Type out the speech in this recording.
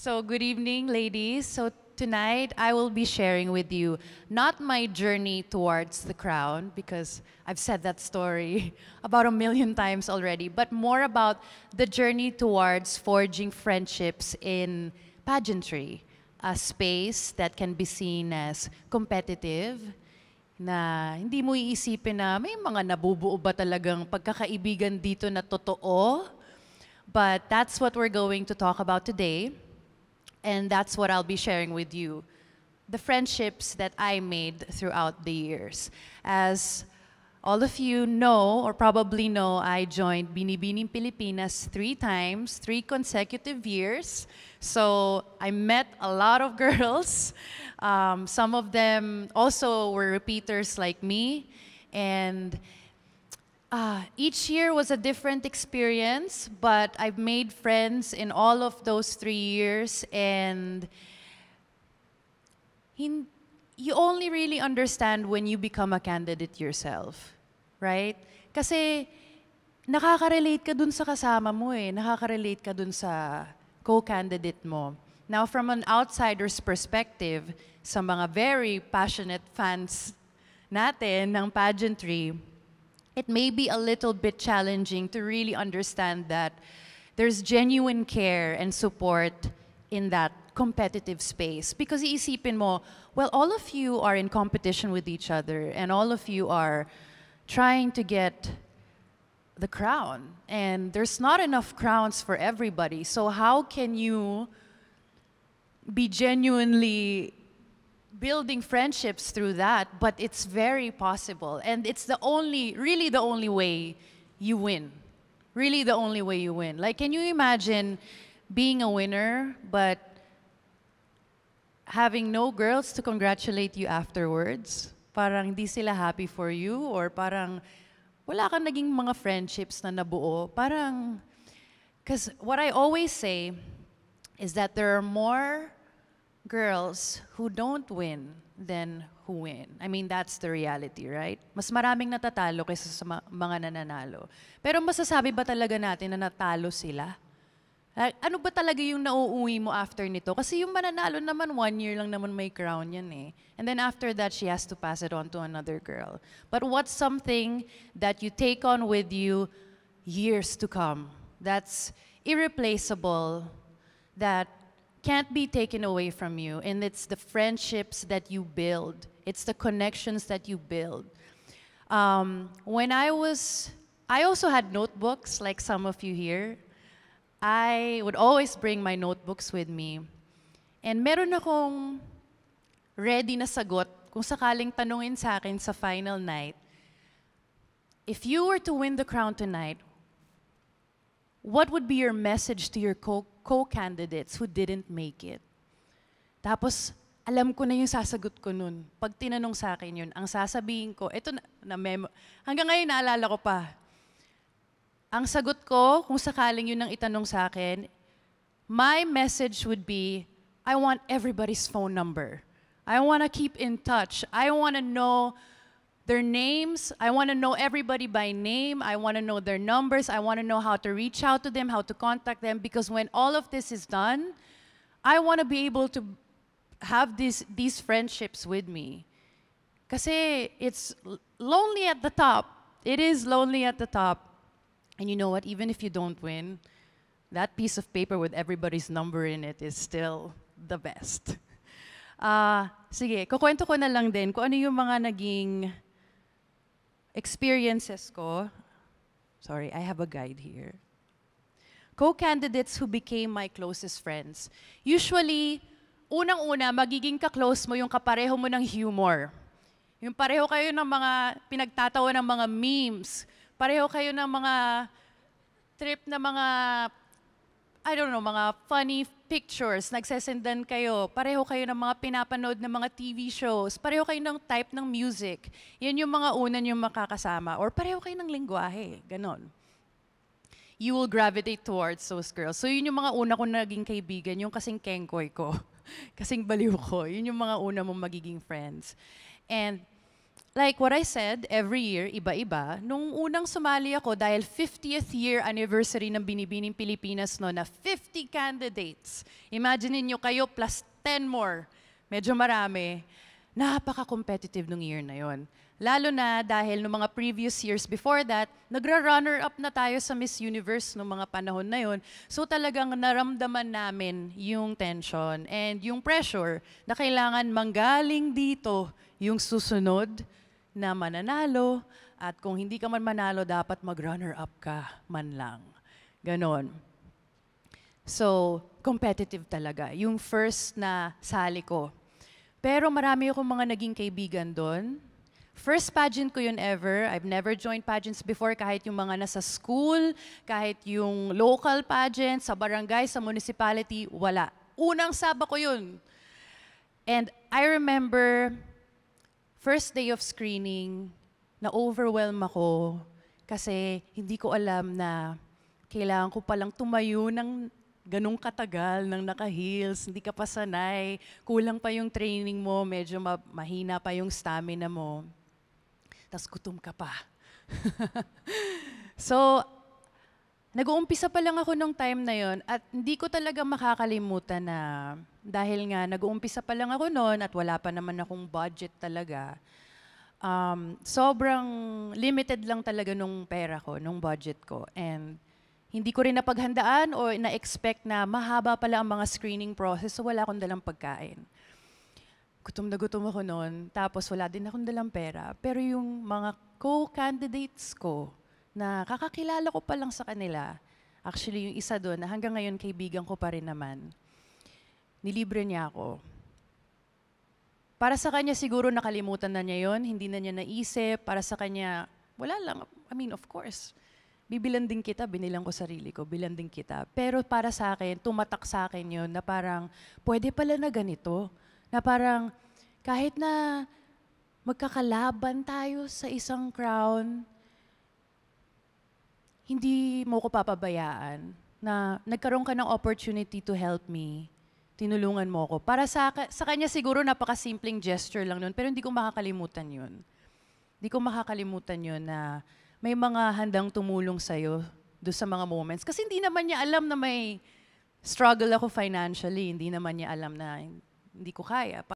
So, good evening, ladies. So, tonight I will be sharing with you not my journey towards the crown, because I've said that story about a million times already, but more about the journey towards forging friendships in pageantry, a space that can be seen as competitive, na hindi mo iisipin na may mga nabubuo ba talagang pagkakaibigan dito na totoo. But that's what we're going to talk about today. And that's what I'll be sharing with you. The friendships that I made throughout the years. As all of you know, or probably know, I joined Binibining Pilipinas 3 times, 3 consecutive years. So I met a lot of girls. Some of them also were repeaters like me. And each year was a different experience, but I've made friends in all of those 3 years, and you only really understand when you become a candidate yourself, right? Kasi nakaka-relate ka dun sa kasama mo eh, nakaka-relate ka dun sa co-candidate mo. Now, from an outsider's perspective, sa mga very passionate fans natin ng pageantry, it may be a little bit challenging to really understand that there's genuine care and support in that competitive space. Because iisipin mo, well, all of you are in competition with each other and all of you are trying to get the crown. And there's not enough crowns for everybody. So how can you be genuinely building friendships through that? But it's very possible. And it's really the only way you win. Really the only way you win. Like, can you imagine being a winner, but having no girls to congratulate you afterwards? Parang hindi sila happy for you, or parang wala kang naging mga friendships na nabuo. Parang, because what I always say is that there are more girls who don't win than who win. I mean, that's the reality, right? Mas maraming natatalo kaysa sa mga nananalo. Pero masasabi ba talaga natin na natalo sila? Ano ba talaga yung nauuwi mo after nito? Kasi yung mananalo naman, 1 year lang naman may crown yan eh. And then after that, she has to pass it on to another girl. But what's something that you take on with you years to come? That's irreplaceable, that can't be taken away from you, and it's the friendships that you build. It's the connections that you build. I also had notebooks like some of you here. I would always bring my notebooks with me. And meron akong ready na sagot kung sakaling tanungin sa akin sa final night, if you were to win the crown tonight, what would be your message to your co-candidates who didn't make it? Tapos, alam ko na yung sasagot ko nun. Pag tinanong sa akin yun, ang sasabihin ko, ito na memo. Hanggang ngayon, naalala ko pa. Ang sagot ko, kung sakaling yun ang itanong sa akin, my message would be, I want everybody's phone number. I want to keep in touch. I want to know their names. I want to know everybody by name. I want to know their numbers. I want to know how to reach out to them, how to contact them. Because when all of this is done, I want to be able to have these friendships with me. Kasi it's lonely at the top. It is lonely at the top. And you know what? Even if you don't win, that piece of paper with everybody's number in it is still the best. Sige, kukwento ko na lang din kung ano yung mga naging experiences ko. Sorry, I have a guide here. Co-candidates who became my closest friends. Usually, unang-una, magiging ka-close mo yung kapareho mo ng humor. Yung pareho kayo ng mga pinagtatawa ng mga memes. Pareho kayo ng mga trip na mga, I don't know, mga funny pictures, nagsesendan kayo, pareho kayo ng mga pinapanood ng mga TV shows, pareho kayo ng type ng music. Yan yung mga una yung makakasama. Or pareho kayo ng lingwahe, ganon. You will gravitate towards those girls. So yun yung mga una kong naging kaibigan, yung kasing kengkoy ko, kasing baliw ko. Yun yung mga una mong magiging friends. And like what I said, every year, iba-iba. Nung unang sumali ako, dahil 50th year anniversary ng Binibining Pilipinas no, na 50 candidates. Imagine niyo kayo plus 10 more. Medyo marami. Napaka-competitive nung year na yon. Lalo na dahil nung mga previous years before that, nagra-runner-up na tayo sa Miss Universe nung mga panahon na yon. So talagang naramdaman namin yung tension and yung pressure na kailangan manggaling dito yung susunod na mananalo at kung hindi ka man manalo, dapat mag-runner-up ka man lang. Ganon. So, competitive talaga. Yung first na sali ko. Pero marami akong mga naging kaibigan doon. First pageant ko yun ever. I've never joined pageants before, kahit yung mga nasa school, kahit yung local pageant, sa barangay, sa municipality, wala. Unang saba ko yun. And I remember, first day of screening, na-overwhelm ako kasi hindi ko alam na kailangan ko palang tumayo ng ganong katagal, ng naka-heels, hindi ka pa sanay, kulang pa yung training mo, medyo mahina pa yung stamina mo. Tas gutom ka pa. So, nag-uumpisa pa lang ako nung time na yon at hindi ko talaga makakalimutan na dahil nga nag-uumpisa pa lang ako noon at wala pa naman akong budget talaga, sobrang limited lang talaga nung pera ko, nung budget ko. And hindi ko rin napaghandaan o na-expect na mahaba pala ang mga screening process, so wala akong dalang pagkain. Gutom na gutom ako noon, tapos wala din akong dalang pera. Pero yung mga co-candidates ko, na kakakilala ko pa lang sa kanila, actually yung isa doon, na hanggang ngayon kaibigan ko pa rin naman, nilibre niya ako. Para sa kanya siguro nakalimutan na niya yon, hindi na niya naisip, para sa kanya, wala lang, I mean, of course, bibilan din kita, binilang ko sarili ko, bilan din kita. Pero para sa akin, tumatak sa akin yun na parang, pwede pala na ganito. Na parang, kahit na magkakalaban tayo sa isang crown, hindi mo ko papabayaan na nagkaroon ka ng opportunity to help me, tinulungan mo ko. Para sa kanya siguro napaka-simpleng gesture lang nun, pero hindi ko makakalimutan yun. Hindi ko makakalimutan yun na may mga handang tumulong sa'yo doon sa mga moments. Kasi hindi naman niya alam na may struggle ako financially. Hindi naman niya alam na hindi ko kaya.